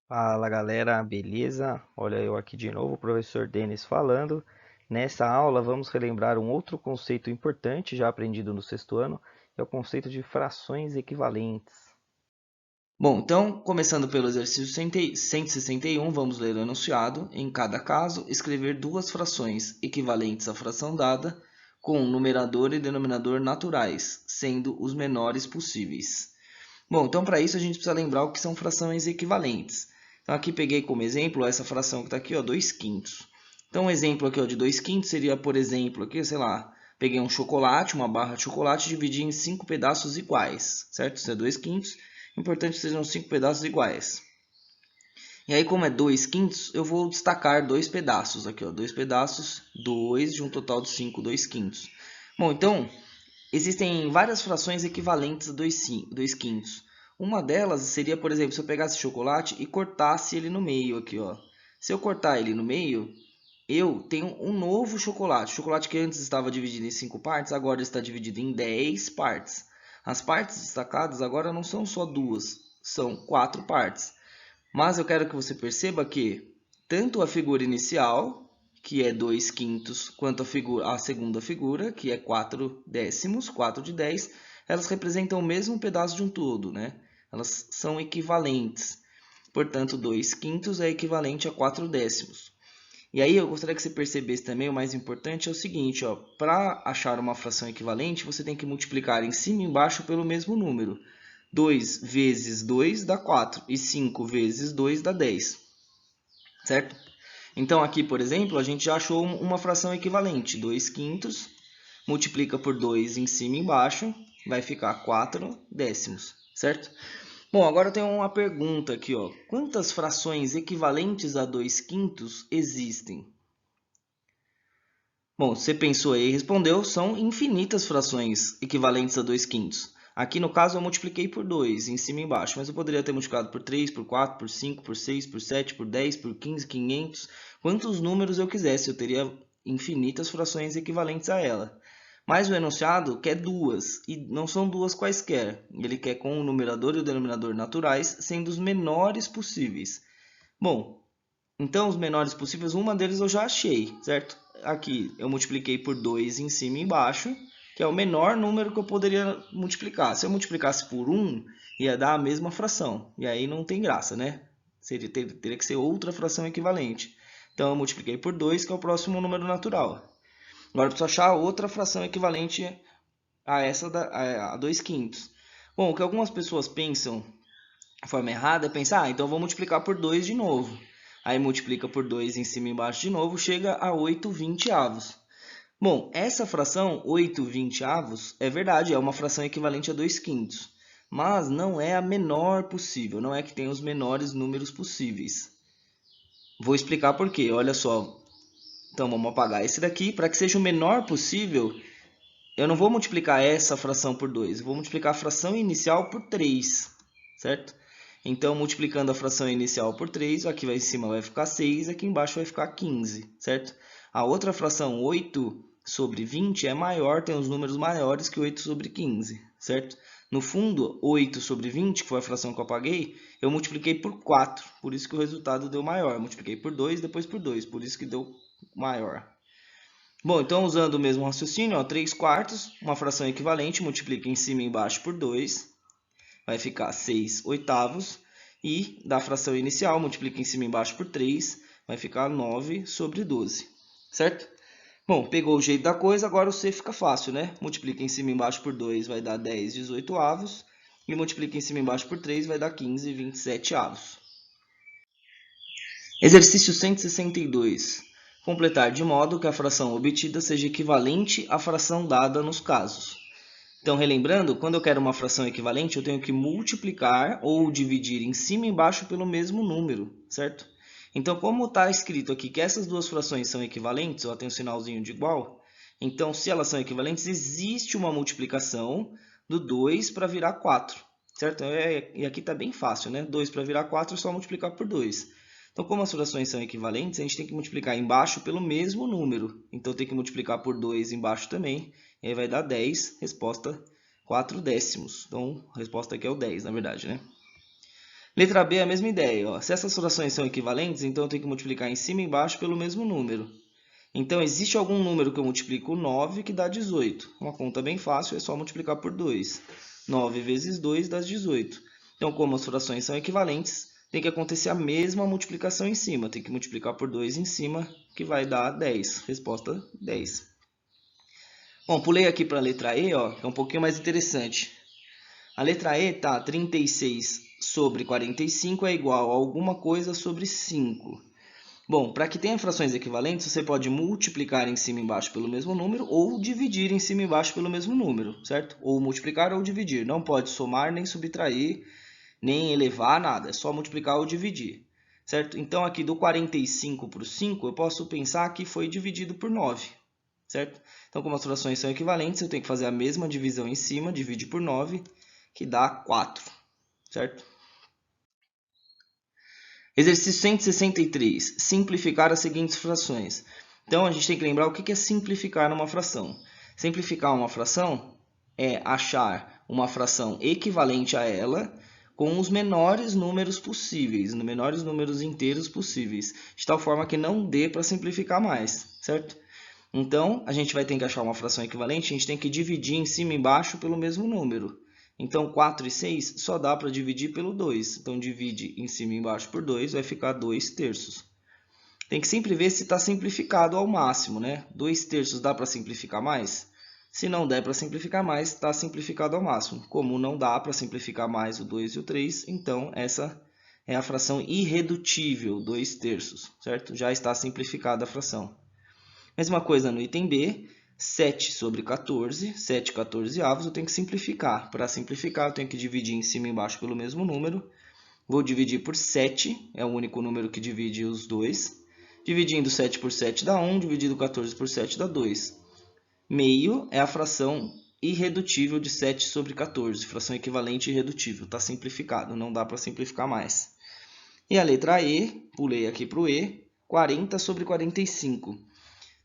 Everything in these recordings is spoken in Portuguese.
Fala galera, beleza? Olha eu aqui de novo, o professor Denis falando. Nessa aula vamos relembrar um outro conceito importante já aprendido no sexto ano, é o conceito de frações equivalentes. Bom, então, começando pelo exercício 161, vamos ler o enunciado. Em cada caso, escrever duas frações equivalentes à fração dada, com numerador e denominador naturais, sendo os menores possíveis. Bom, então para isso a gente precisa lembrar o que são frações equivalentes. Então aqui peguei como exemplo essa fração que está aqui, ó, 2 quintos. Então um exemplo aqui ó, de 2 quintos seria, por exemplo, aqui, sei lá, peguei um chocolate, uma barra de chocolate, dividi em 5 pedaços iguais, certo? Isso é 2 quintos. Importante que sejam 5 pedaços iguais. E aí, como é 2 quintos, eu vou destacar dois pedaços aqui, ó, dois pedaços, 2 de um total de 5, 2 quintos. Bom, então, existem várias frações equivalentes a 2 quintos. Uma delas seria, por exemplo, se eu pegasse chocolate e cortasse ele no meio aqui, ó. Se eu cortar ele no meio, eu tenho um novo chocolate. O chocolate que antes estava dividido em 5 partes, agora está dividido em 10 partes. As partes destacadas agora não são só duas, são 4 partes. Mas eu quero que você perceba que tanto a figura inicial, que é 2 quintos, quanto a segunda figura, que é 4 décimos, 4 de 10, elas representam o mesmo pedaço de um todo, né? Elas são equivalentes. Portanto, 2 quintos é equivalente a 4 décimos. E aí eu gostaria que você percebesse também, o mais importante é o seguinte, ó, para achar uma fração equivalente, você tem que multiplicar em cima e embaixo pelo mesmo número. 2 vezes 2 dá 4 e 5 vezes 2 dá 10, certo? Então aqui, por exemplo, a gente já achou uma fração equivalente. 2 quintos multiplica por 2 em cima e embaixo, vai ficar 4 décimos, certo? Bom, agora eu tenho uma pergunta aqui, ó. Quantas frações equivalentes a 2 quintos existem? Bom, você pensou aí e respondeu, são infinitas frações equivalentes a 2 quintos. Aqui no caso eu multipliquei por 2, em cima e embaixo, mas eu poderia ter multiplicado por 3, por 4, por 5, por 6, por 7, por 10, por 15, 500, quantos números eu quisesse, eu teria infinitas frações equivalentes a ela. Mas o enunciado quer duas, e não são duas quaisquer. Ele quer com o numerador e o denominador naturais, sendo os menores possíveis. Bom, então, os menores possíveis, uma deles eu já achei, certo? Aqui eu multipliquei por 2 em cima e embaixo, que é o menor número que eu poderia multiplicar. Se eu multiplicasse por um, ia dar a mesma fração. E aí não tem graça, né? Teria que ser outra fração equivalente. Então, eu multipliquei por 2, que é o próximo número natural. Agora, eu preciso achar outra fração equivalente a essa a 2 quintos. Bom, o que algumas pessoas pensam de forma errada é pensar, então eu vou multiplicar por 2 de novo. Aí multiplica por 2 em cima e embaixo de novo, chega a 8 vinteavos. Bom, essa fração 8 vinteavos é verdade, é uma fração equivalente a 2 quintos. Mas não é a menor possível, não é que tem os menores números possíveis. Vou explicar por quê, olha só. Então vamos apagar esse daqui, para que seja o menor possível, eu não vou multiplicar essa fração por 2, eu vou multiplicar a fração inicial por 3, certo? Então, multiplicando a fração inicial por 3, aqui em cima vai ficar 6, aqui embaixo vai ficar 15, certo? A outra fração, 8 sobre 20, é maior, tem os números maiores que 8 sobre 15, certo? No fundo, 8 sobre 20, que foi a fração que eu apaguei, eu multipliquei por 4, por isso que o resultado deu maior. Eu multipliquei por 2, depois por 2, por isso que deu maior. Bom, então usando o mesmo raciocínio, ó, 3 quartos, uma fração equivalente, multiplica em cima e embaixo por 2, vai ficar 6 oitavos. E da fração inicial, multiplica em cima e embaixo por 3, vai ficar 9 sobre 12, certo? Bom, pegou o jeito da coisa, agora o C fica fácil, né? Multiplica em cima e embaixo por 2, vai dar 10 18 avos. E multiplica em cima e embaixo por 3, vai dar 15 27 avos. Exercício 162. Completar de modo que a fração obtida seja equivalente à fração dada nos casos. Então, relembrando, quando eu quero uma fração equivalente, eu tenho que multiplicar ou dividir em cima e embaixo pelo mesmo número, certo? Então, como está escrito aqui que essas duas frações são equivalentes, ó, tem um sinalzinho de igual, então, se elas são equivalentes, existe uma multiplicação do 2 para virar 4, certo? E aqui está bem fácil, né? 2 para virar 4 é só multiplicar por 2. Então, como as frações são equivalentes, a gente tem que multiplicar embaixo pelo mesmo número. Então, tem que multiplicar por 2 embaixo também. E aí vai dar 10, resposta 4 décimos. Então, a resposta aqui é o 10, na verdade, né? Letra B é a mesma ideia, ó. Se essas frações são equivalentes, então eu tenho que multiplicar em cima e embaixo pelo mesmo número. Então, existe algum número que eu multiplico 9 que dá 18. Uma conta bem fácil, é só multiplicar por 2. 9 vezes 2 dá 18. Então, como as frações são equivalentes, tem que acontecer a mesma multiplicação em cima. Tem que multiplicar por 2 em cima, que vai dar 10. Resposta 10. Bom, pulei aqui para a letra E, ó, que é um pouquinho mais interessante. A letra E tá 36 sobre 45 é igual a alguma coisa sobre 5. Bom, para que tenha frações equivalentes, você pode multiplicar em cima e embaixo pelo mesmo número ou dividir em cima e embaixo pelo mesmo número, certo? Ou multiplicar ou dividir. Não pode somar, nem subtrair, nem elevar, nada. É só multiplicar ou dividir, certo? Então, aqui do 45 para o 5, eu posso pensar que foi dividido por 9, certo? Então, como as frações são equivalentes, eu tenho que fazer a mesma divisão em cima, divide por 9, que dá 4, certo? Exercício 163. Simplificar as seguintes frações. Então, a gente tem que lembrar o que é simplificar uma fração. Simplificar uma fração é achar uma fração equivalente a ela com os menores números possíveis, os menores números inteiros possíveis, de tal forma que não dê para simplificar mais, certo? Então, a gente vai ter que achar uma fração equivalente, a gente tem que dividir em cima e embaixo pelo mesmo número. Então, 4 e 6 só dá para dividir pelo 2. Então, divide em cima e embaixo por 2, vai ficar 2 terços. Tem que sempre ver se está simplificado ao máximo, né? 2 terços dá para simplificar mais? Se não der para simplificar mais, está simplificado ao máximo. Como não dá para simplificar mais o 2 e o 3, então essa é a fração irredutível, 2 terços, certo? Já está simplificada a fração. Mesma coisa no item B. 7 sobre 14, 7 14avos, eu tenho que simplificar. Para simplificar, eu tenho que dividir em cima e embaixo pelo mesmo número. Vou dividir por 7, é o único número que divide os dois. Dividindo 7 por 7 dá 1, dividindo 14 por 7 dá 2. Meio é a fração irredutível de 7 sobre 14, fração equivalente irredutível. Está simplificado, não dá para simplificar mais. E a letra E, pulei aqui para o E, 40 sobre 45.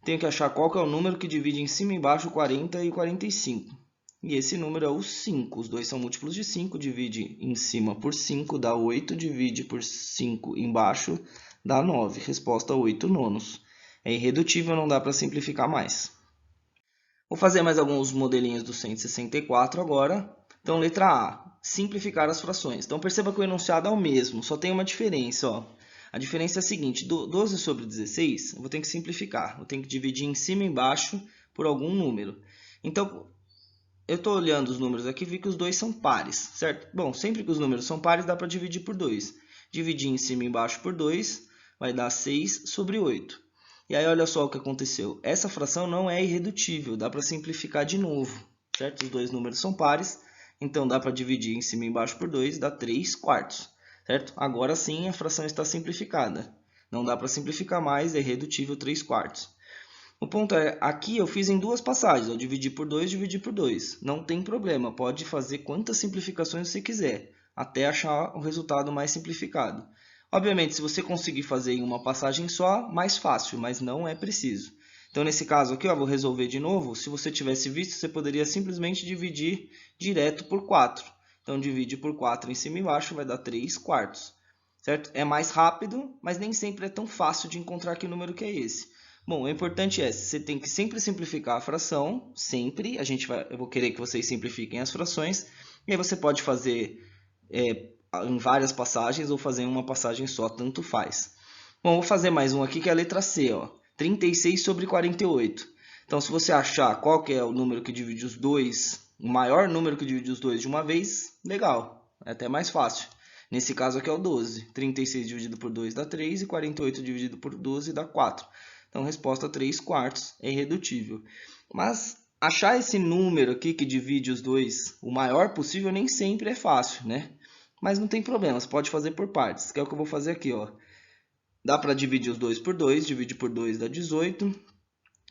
Tenho que achar qual que é o número que divide em cima e embaixo 40 e 45. E esse número é o 5. Os dois são múltiplos de 5. Divide em cima por 5 dá 8. Divide por 5 embaixo dá 9. Resposta 8 nonos. É irredutível, não dá para simplificar mais. Vou fazer mais alguns modelinhos do 164 agora. Então, letra A. Simplificar as frações. Então, perceba que o enunciado é o mesmo, só tem uma diferença, ó. A diferença é a seguinte, 12 sobre 16, eu vou ter que simplificar. Eu tenho que dividir em cima e embaixo por algum número. Então, eu estou olhando os números aqui e vi que os dois são pares, certo? Bom, sempre que os números são pares, dá para dividir por 2. Dividir em cima e embaixo por 2 vai dar 6 sobre 8. E aí, olha só o que aconteceu. Essa fração não é irredutível, dá para simplificar de novo, certo? Os dois números são pares, então dá para dividir em cima e embaixo por 2, dá 3 quartos. Certo? Agora sim a fração está simplificada. Não dá para simplificar mais, é irredutível 3 quartos. O ponto é, aqui eu fiz em duas passagens, eu dividi por 2, dividi por 2. Não tem problema, pode fazer quantas simplificações você quiser, até achar o resultado mais simplificado. Obviamente, se você conseguir fazer em uma passagem só, mais fácil, mas não é preciso. Então, nesse caso aqui, eu vou resolver de novo. Se você tivesse visto, você poderia simplesmente dividir direto por 4. Então, divide por 4 em cima e embaixo, vai dar 3 quartos. Certo? É mais rápido, mas nem sempre é tão fácil de encontrar que número que é esse. Bom, o importante é, você tem que sempre simplificar a fração, sempre. Eu vou querer que vocês simplifiquem as frações. E aí você pode fazer em várias passagens ou fazer em uma passagem só, tanto faz. Bom, vou fazer mais um aqui que é a letra C, ó. 36 sobre 48. Então, se você achar qual que é o número que divide os dois, o maior número que divide os dois de uma vez, legal, é até mais fácil. Nesse caso aqui é o 12. 36 dividido por 2 dá 3 e 48 dividido por 12 dá 4. Então, resposta 3 quartos é irredutível. Mas achar esse número aqui que divide os dois, o maior possível, nem sempre é fácil, né? Mas não tem problema, você pode fazer por partes, que é o que eu vou fazer aqui, ó. Dá para dividir os dois por 2, dividir por 2 dá 18.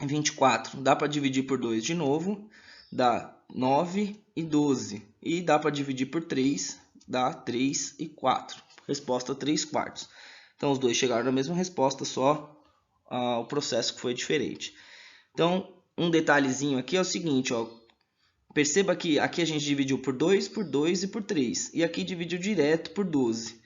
24, dá para dividir por 2 de novo, dá 9 e 12. E dá para dividir por 3, dá 3 e 4. Resposta 3 quartos. Então, os dois chegaram na mesma resposta, só o processo que foi diferente. Então, um detalhezinho aqui é o seguinte, ó. Perceba que aqui a gente dividiu por 2 e por 3. E aqui dividiu direto por 12.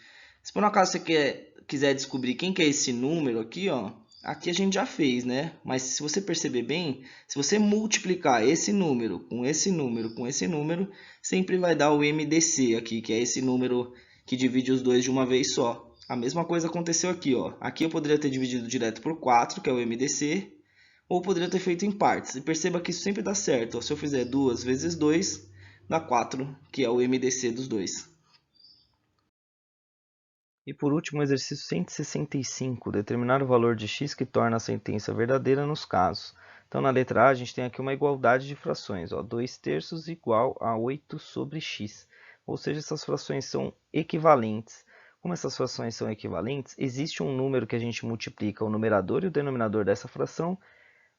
Se por um acaso você quiser descobrir quem que é esse número aqui, ó, aqui a gente já fez, né? Mas se você perceber bem, se você multiplicar esse número com esse número com esse número, sempre vai dar o MDC aqui, que é esse número que divide os dois de uma vez só. A mesma coisa aconteceu aqui, ó. Aqui eu poderia ter dividido direto por 4, que é o MDC, ou poderia ter feito em partes. E perceba que isso sempre dá certo. Ó. Se eu fizer 2 vezes 2, dá 4, que é o MDC dos dois. E por último, o exercício 165, determinar o valor de x que torna a sentença verdadeira nos casos. Então, na letra A, a gente tem aqui uma igualdade de frações, 2/3 igual a 8 sobre x. Ou seja, essas frações são equivalentes. Como essas frações são equivalentes, existe um número que a gente multiplica o numerador e o denominador dessa fração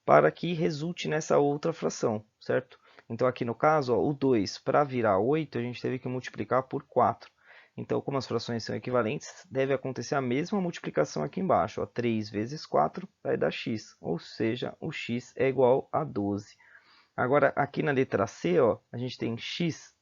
para que resulte nessa outra fração, certo? Então, aqui no caso, o 2, para virar 8, a gente teve que multiplicar por 4. Então, como as frações são equivalentes, deve acontecer a mesma multiplicação aqui embaixo. 3 vezes 4 vai dar x, ou seja, o x é igual a 12. Agora, aqui na letra C, a gente tem x,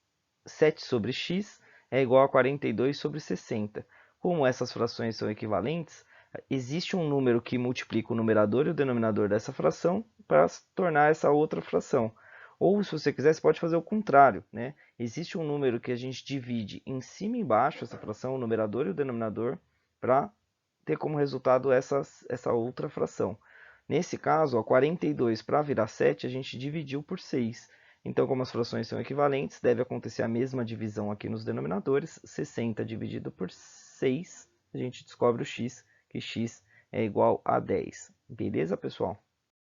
7 sobre x é igual a 42 sobre 60. Como essas frações são equivalentes, existe um número que multiplica o numerador e o denominador dessa fração para tornar essa outra fração. Ou, se você quiser, você pode fazer o contrário, né? Existe um número que a gente divide em cima e embaixo, essa fração, o numerador e o denominador, para ter como resultado essa outra fração. Nesse caso, 42 para virar 7, a gente dividiu por 6. Então, como as frações são equivalentes, deve acontecer a mesma divisão aqui nos denominadores. 60 dividido por 6, a gente descobre o x, que x é igual a 10. Beleza, pessoal?